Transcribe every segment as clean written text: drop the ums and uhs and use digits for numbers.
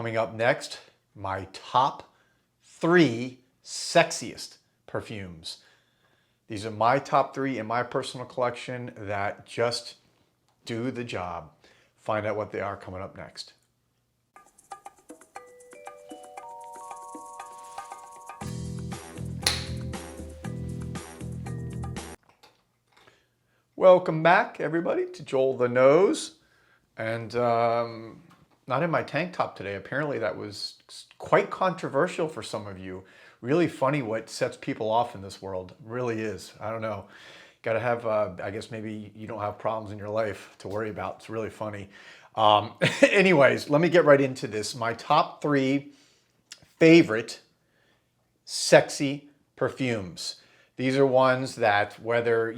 Coming up next, my top 3 sexiest perfumes. These are my top 3 in my personal collection that just do the job. Find out what they are coming up next. Welcome back, everybody, to Joel the Nose. And not in my tank top today. Apparently that was quite controversial for some of you. Really funny what sets people off in this world. Really is. I don't know. Got to have, I guess maybe you don't have problems in your life to worry about. It's really funny. Anyways, let me get right into this. My top 3 favorite sexy perfumes. These are ones that whether,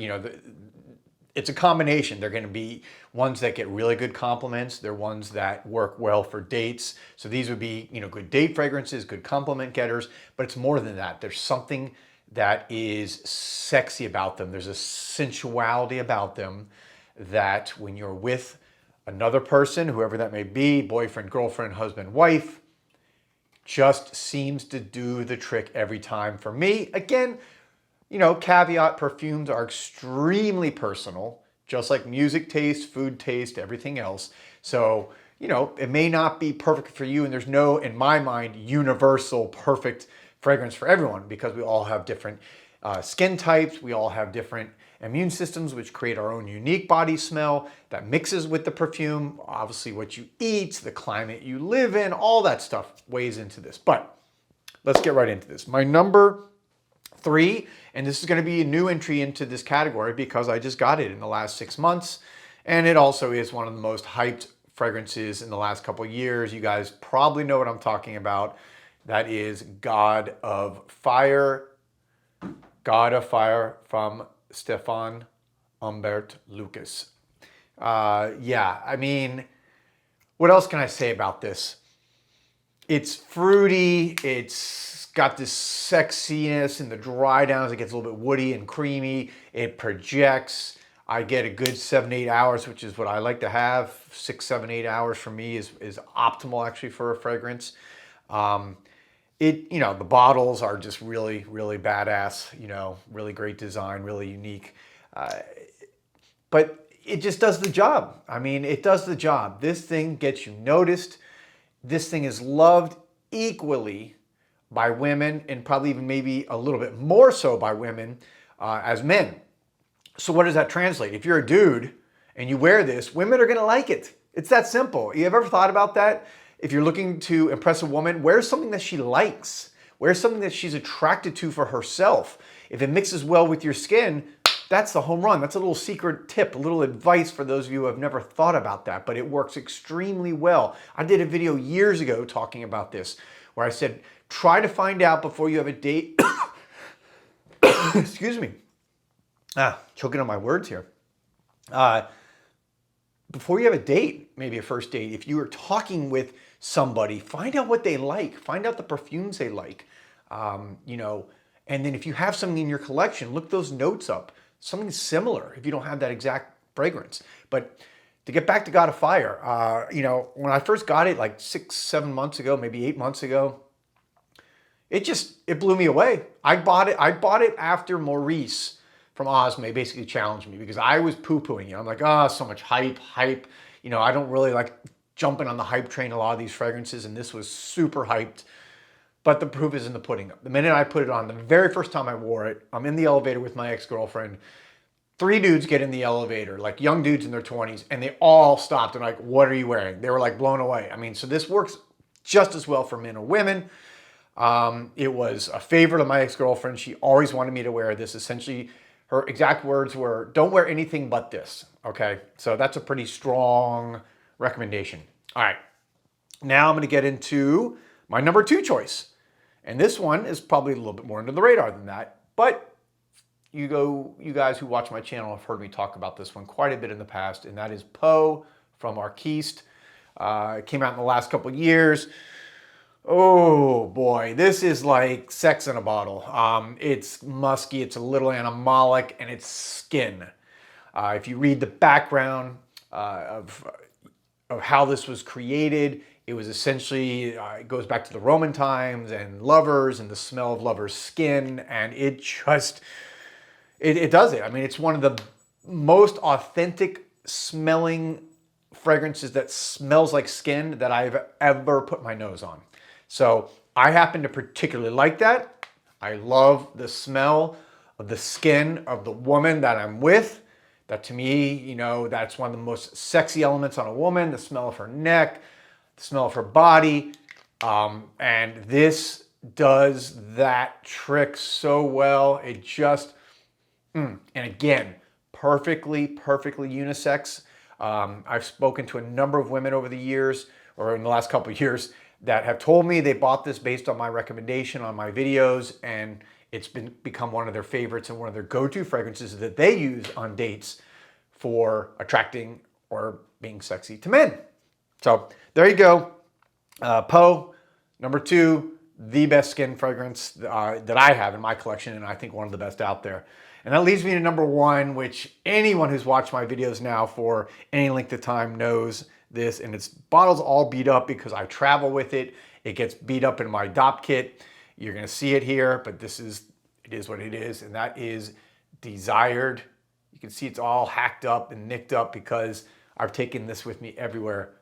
it's a combination. They're going to be ones that get really good compliments. They're ones that work well for dates. So these would be, good date fragrances, good compliment getters, but it's more than that. There's something that is sexy about them. There's a sensuality about them that when you're with another person, whoever that may be, boyfriend, girlfriend, husband, wife, just seems to do the trick every time for me. Again, caveat, perfumes are extremely personal, just like music taste, food taste, everything else. So, it may not be perfect for you, and there's no, in my mind, universal perfect fragrance for everyone because we all have different skin types. We all have different immune systems, which create our own unique body smell that mixes with the perfume. Obviously, what you eat, the climate you live in, all that stuff weighs into this. But let's get right into this. My number 3, and this is going to be a new entry into this category because I just got it in the last 6 months, and it also is one of the most hyped fragrances in the last couple of years. You guys probably know what I'm talking about. That is God of Fire. God of Fire from Stefan Humbert Lucas. What else can I say about this? It's fruity, it's got this sexiness in the dry downs. It gets a little bit woody and creamy. It projects. I get a good 7-8 hours, which is what I like to have. 6-7-8 hours for me is optimal actually for a fragrance. The bottles are just really, really badass, really great design, really unique. But it just does the job. It does the job. This thing gets you noticed. This thing is loved equally by women, and probably even maybe a little bit more so by women as men. So what does that translate? If you're a dude and you wear this, women are gonna like it. It's that simple. You ever thought about that? If you're looking to impress a woman, wear something that she likes. Wear something that she's attracted to for herself. If it mixes well with your skin, that's the home run. That's a little secret tip, a little advice for those of you who have never thought about that, but it works extremely well. I did a video years ago talking about this, where I said, try to find out before you have a date. Excuse me. Choking on my words here. Before you have a date, maybe a first date, if you are talking with somebody, find out what they like. Find out the perfumes they like. And then if you have something in your collection, look those notes up. Something similar if you don't have that exact fragrance. But to get back to God of Fire, when I first got it like 6-7 months ago, maybe 8 months ago, it blew me away. I bought it after Maurice from Osme basically challenged me because I was poo-pooing it. I'm like, so much hype. I don't really like jumping on the hype train, a lot of these fragrances, and this was super hyped. But the proof is in the pudding. The minute I put it on, the very first time I wore it, I'm in the elevator with my ex-girlfriend. 3 dudes get in the elevator, like young dudes in their 20s, and they all stopped and like, what are you wearing? They were like blown away. So this works just as well for men or women. It was a favorite of my ex-girlfriend. She always wanted me to wear this. Essentially, her exact words were, don't wear anything but this, okay? So that's a pretty strong recommendation. All right, now I'm gonna get into my number 2 choice. And this one is probably a little bit more under the radar than that, but you guys who watch my channel have heard me talk about this one quite a bit in the past, and that is Poe from Arquiste. It came out in the last couple of years. Oh boy, this is like sex in a bottle. It's musky, it's a little animalic, and it's skin. If you read the background of how this was created, It was essentially, it goes back to the Roman times and lovers and the smell of lovers' skin. And it just, it does it. I mean, it's one of the most authentic smelling fragrances that smells like skin that I've ever put my nose on. So I happen to particularly like that. I love the smell of the skin of the woman that I'm with. That to me, you know, that's one of the most sexy elements on a woman, the smell of her neck, the smell of her body. And this does that trick so well. It just, and again, perfectly unisex. I've spoken to a number of women over the years, or in the last couple of years, that have told me they bought this based on my recommendation on my videos, and it's become one of their favorites and one of their go-to fragrances that they use on dates for attracting or being sexy to men. So there you go. Poe, number 2, the best skin fragrance that I have in my collection, and I think one of the best out there. And that leads me to number 1, which anyone who's watched my videos now for any length of time knows this, and its bottle's all beat up because I travel with it. It gets beat up in my DOP kit. You're gonna see it here, but it is what it is, and that is Desired. You can see it's all hacked up and nicked up because I've taken this with me everywhere.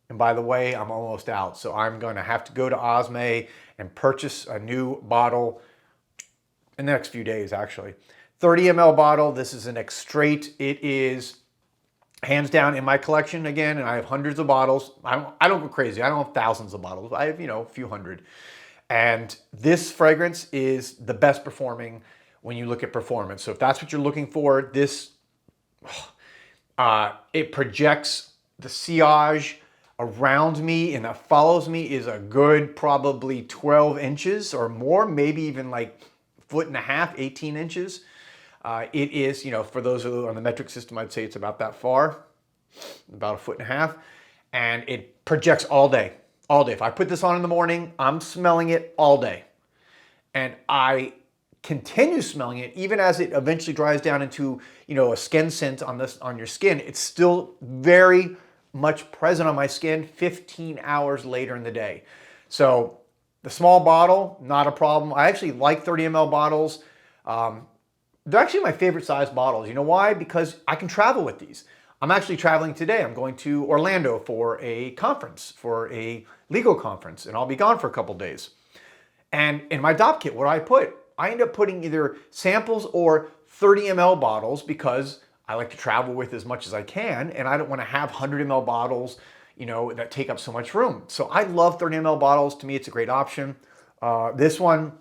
And by the way, I'm almost out, so I'm gonna have to go to Osme and purchase a new bottle in the next few days, actually. 30 ml bottle. This is an extrait. It is hands down in my collection again, and I have hundreds of bottles. I don't go crazy. I don't have thousands of bottles. I have, you know, a few hundred. And this fragrance is the best performing when you look at performance. So if that's what you're looking for, this, it projects the sillage around me and that follows me is a good probably 12 inches or more, maybe even like 1.5 feet, 18 inches. It is, you know, for those who are on the metric system, I'd say it's about that far, about 1.5 feet. And it projects all day, all day. If I put this on in the morning, I'm smelling it all day. And I continue smelling it even as it eventually dries down into, you know, a skin scent on your skin. It's still very much present on my skin 15 hours later in the day. So the small bottle, not a problem. I actually like 30 ml bottles. They're actually my favorite size bottles. You know why? Because I can travel with these. I'm actually traveling today. I'm going to Orlando for a conference, for a legal conference, and I'll be gone for a couple days. And in my DOP kit, what do I put? I end up putting either samples or 30 ml bottles because I like to travel with as much as I can, and I don't want to have 100 ml bottles, you know, that take up so much room. So I love 30 ml bottles. To me, it's a great option. This one,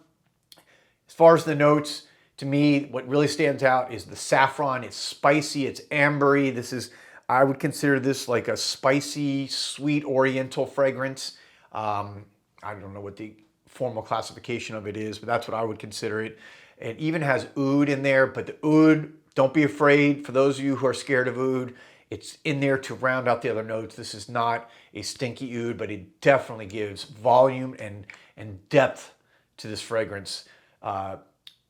as far as the notes, to me, what really stands out is the saffron. It's spicy, it's ambery. This is, I would consider this like a spicy, sweet oriental fragrance. I don't know what the formal classification of it is, but that's what I would consider it. It even has oud in there, but the oud, don't be afraid. For those of you who are scared of oud, it's in there to round out the other notes. This is not a stinky oud, but it definitely gives volume and depth to this fragrance.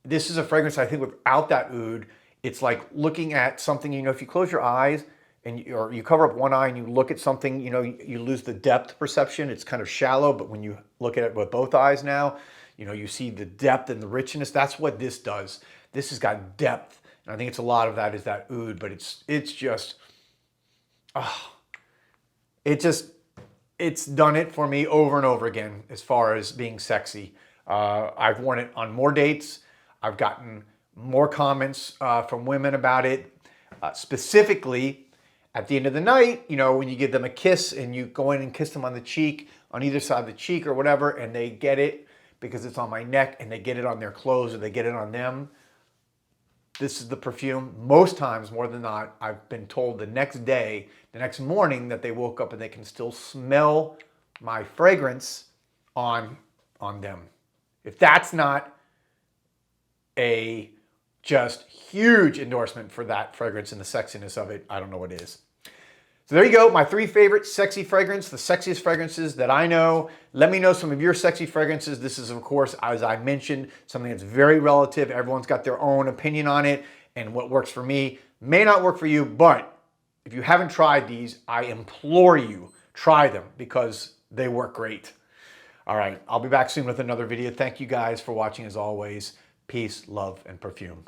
This is a fragrance, I think, without that oud, it's like looking at something, you know, if you close your eyes or you cover up one eye and you look at something, you know, you lose the depth perception. It's kind of shallow, but when you look at it with both eyes now, you know, you see the depth and the richness. That's what this does. This has got depth. And I think it's a lot of that is that oud, but it's just, it's done it for me over and over again as far as being sexy. I've worn it on more dates. I've gotten more comments from women about it. Specifically, at the end of the night, you know, when you give them a kiss and you go in and kiss them on the cheek, on either side of the cheek or whatever, and they get it because it's on my neck and they get it on their clothes or they get it on them. This is the perfume. Most times, more than not, I've been told the next day, the next morning that they woke up and they can still smell my fragrance on them. If that's not a just huge endorsement for that fragrance and the sexiness of it, I don't know what is. So there you go, my 3 favorite sexy fragrance, the sexiest fragrances that I know. Let me know some of your sexy fragrances. This is, of course, as I mentioned, something that's very relative. Everyone's got their own opinion on it, and what works for me may not work for you, but if you haven't tried these, I implore you, try them, because They work great. All right, I'll be back soon with another video. Thank you guys for watching as always. Peace, love, and perfume.